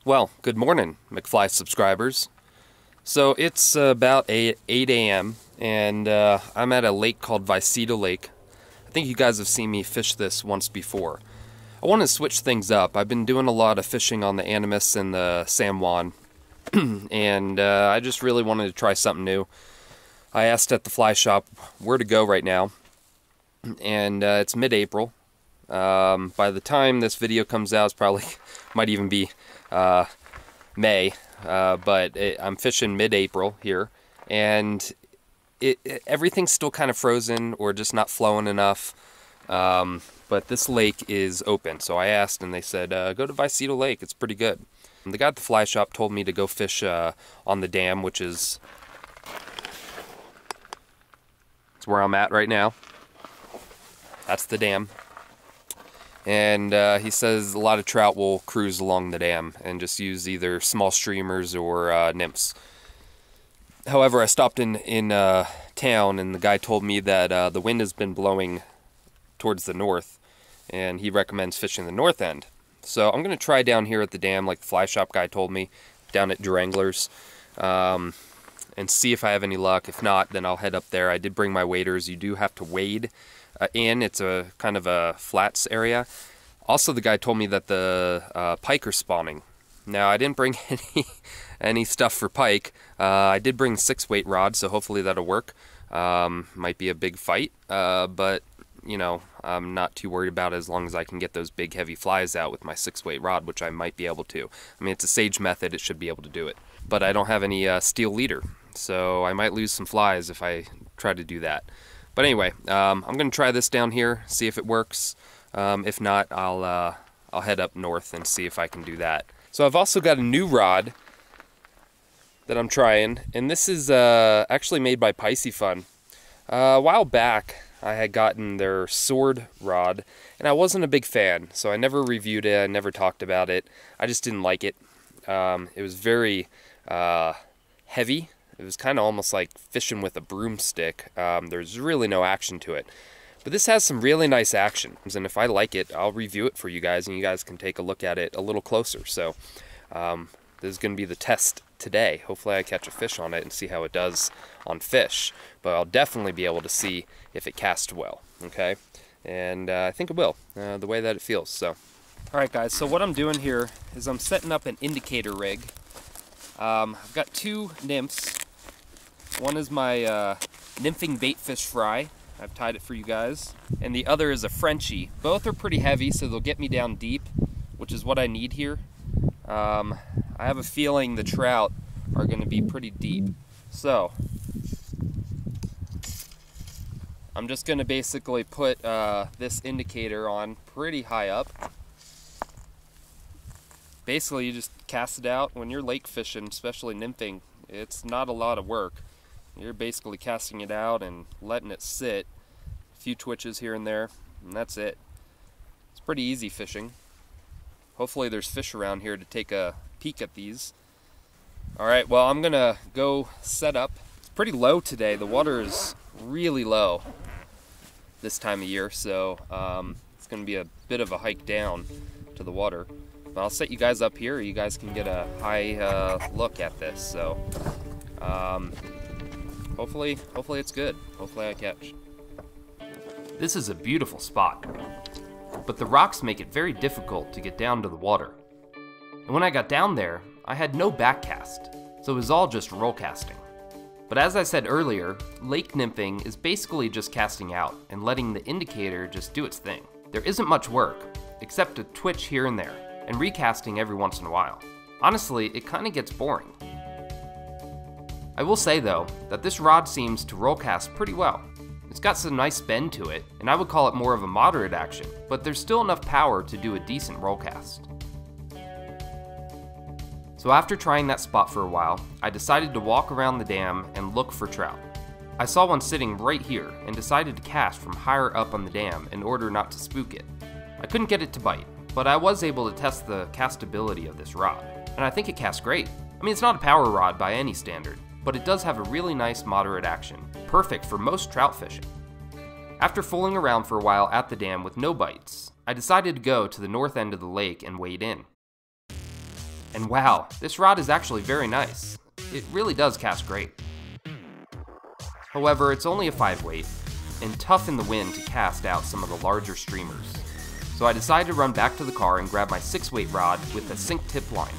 Well, good morning, McFly subscribers. So it's about 8 a.m. and I'm at a lake called Vallecito Lake. I think you guys have seen me fish this once before. I want to switch things up. I've been doing a lot of fishing on the Animus and the San Juan, and I just really wanted to try something new. I asked at the fly shop where to go right now, and it's mid-April. By the time this video comes out, it's probably might even be May, but I'm fishing mid-April here, and everything's still kind of frozen or just not flowing enough, but this lake is open. So I asked, and they said, go to Vallecito Lake, it's pretty good. And the guy at the fly shop told me to go fish on the dam, which is it's where I'm at right now. That's the dam. And he says a lot of trout will cruise along the dam and just use either small streamers or nymphs. However, I stopped in town, and the guy told me that the wind has been blowing towards the north, and he recommends fishing the north end. So I'm going to try down here at the dam, like the fly shop guy told me, down at Durangler's, and see if I have any luck. If not, then I'll head up there. I did bring my waders. You do have to wade in. It's a kind of a flats area. Also, the guy told me that the pike are spawning. Now, I didn't bring any stuff for pike. I did bring 6-weight rod, so hopefully that'll work. Might be a big fight, but you know, I'm not too worried about it as long as I can get those big heavy flies out with my 6-weight rod, which I might be able to. I mean, it's a sage method, it should be able to do it. But I don't have any steel leader, so I might lose some flies if I try to do that. But anyway, I'm going to try this down here, see if it works. If not, I'll head up north and see if I can do that. So I've also got a new rod that I'm trying, and this is actually made by Piscifun. A while back, I had gotten their sword rod, and I wasn't a big fan, so I never reviewed it, I never talked about it. I just didn't like it. It was very heavy. It was kind of almost like fishing with a broomstick. There's really no action to it. But this has some really nice action, and if I like it, I'll review it for you guys, and you guys can take a look at it a little closer. So this is going to be the test today. Hopefully I catch a fish on it and see how it does on fish. But I'll definitely be able to see if it casts well, okay? And I think it will, the way that it feels. So, all right, guys, so what I'm doing here is I'm setting up an indicator rig. I've got 2 nymphs. One is my nymphing bait fish fry. I've tied it for you guys. And the other is a Frenchie. Both are pretty heavy, so they'll get me down deep, which is what I need here. I have a feeling the trout are going to be pretty deep. So I'm just going to basically put this indicator on pretty high up. Basically, you just cast it out. When you're lake fishing, especially nymphing, it's not a lot of work. You're basically casting it out and letting it sit. A few twitches here and there, and that's it. It's pretty easy fishing. Hopefully there's fish around here to take a peek at these. Alright, well, I'm gonna go set up. It's pretty low today. The water is really low this time of year, so it's gonna be a bit of a hike down to the water. But I'll set you guys up here. You guys can get a high look at this. So hopefully it's good. Hopefully I catch. This is a beautiful spot, but the rocks make it very difficult to get down to the water. And when I got down there, I had no back cast, so it was all just roll casting. But as I said earlier, lake nymphing is basically just casting out and letting the indicator just do its thing. There isn't much work, except a twitch here and there, and recasting every once in a while. Honestly, it kinda gets boring. I will say though, that this rod seems to roll cast pretty well. It's got some nice bend to it, and I would call it more of a moderate action, but there's still enough power to do a decent roll cast. So after trying that spot for a while, I decided to walk around the dam and look for trout. I saw one sitting right here and decided to cast from higher up on the dam in order not to spook it. I couldn't get it to bite, but I was able to test the castability of this rod, and I think it casts great. I mean, it's not a power rod by any standard, but it does have a really nice moderate action, perfect for most trout fishing. After fooling around for a while at the dam with no bites, I decided to go to the north end of the lake and wade in. And wow, this rod is actually very nice. It really does cast great. However, it's only a 5-weight, and tough in the wind to cast out some of the larger streamers. So I decided to run back to the car and grab my 6-weight rod with a sink tip line.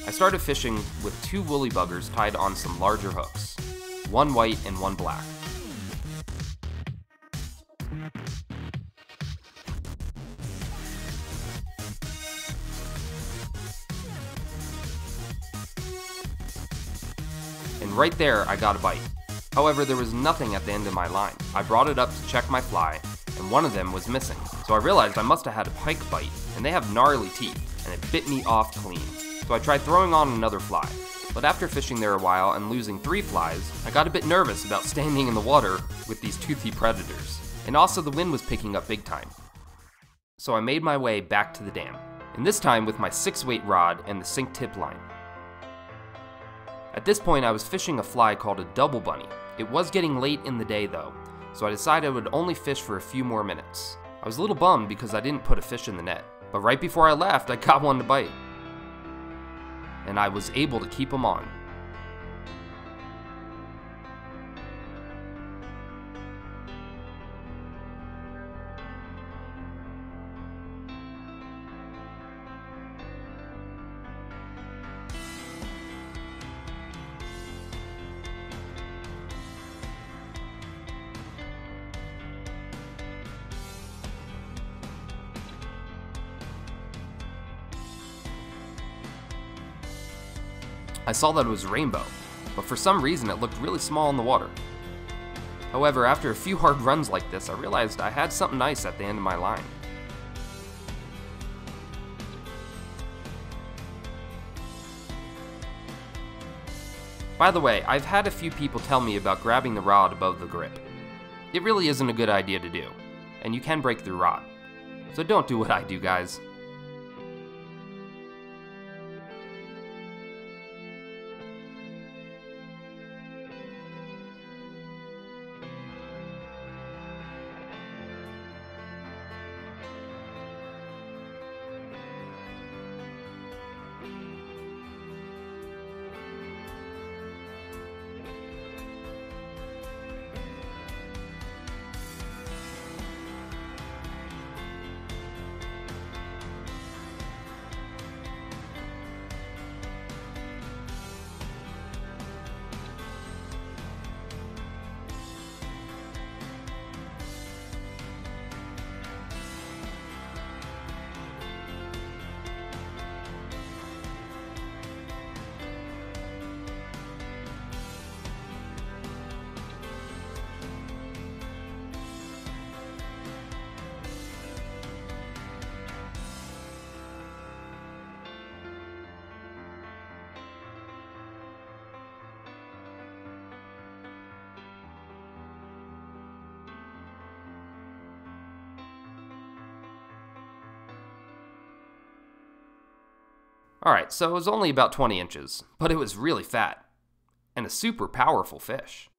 I started fishing with 2 woolly buggers tied on some larger hooks, 1 white and 1 black. And right there, I got a bite. However, there was nothing at the end of my line. I brought it up to check my fly, and one of them was missing. So I realized I must have had a pike bite, and they have gnarly teeth, and it bit me off clean. So I tried throwing on another fly. But after fishing there a while and losing 3 flies, I got a bit nervous about standing in the water with these toothy predators. And also the wind was picking up big time. So I made my way back to the dam, and this time with my 6-weight rod and the sink tip line. At this point I was fishing a fly called a double bunny. It was getting late in the day though, so I decided I would only fish for a few more minutes. I was a little bummed because I didn't put a fish in the net, but right before I left I got one to bite. And I was able to keep him on. I saw that it was rainbow, but for some reason it looked really small in the water. However, after a few hard runs like this, I realized I had something nice at the end of my line. By the way, I've had a few people tell me about grabbing the rod above the grip. It really isn't a good idea to do, and you can break the rod. So don't do what I do, guys. Alright, so it was only about 20 inches, but it was really fat, and a super powerful fish.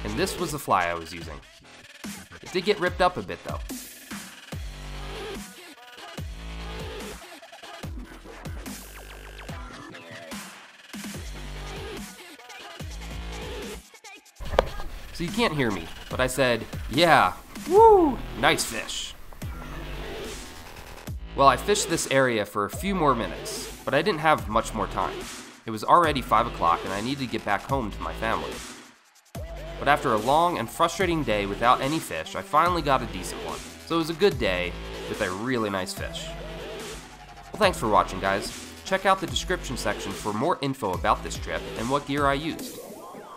And this was the fly I was using. It did get ripped up a bit though. So you can't hear me, but I said, yeah, woo, nice fish. Well, I fished this area for a few more minutes, but I didn't have much more time. It was already 5 o'clock and I needed to get back home to my family. But after a long and frustrating day without any fish, I finally got a decent one. So it was a good day with a really nice fish. Well, thanks for watching, guys. Check out the description section for more info about this trip and what gear I used.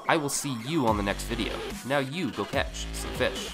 I will see you on the next video. Now you go catch some fish.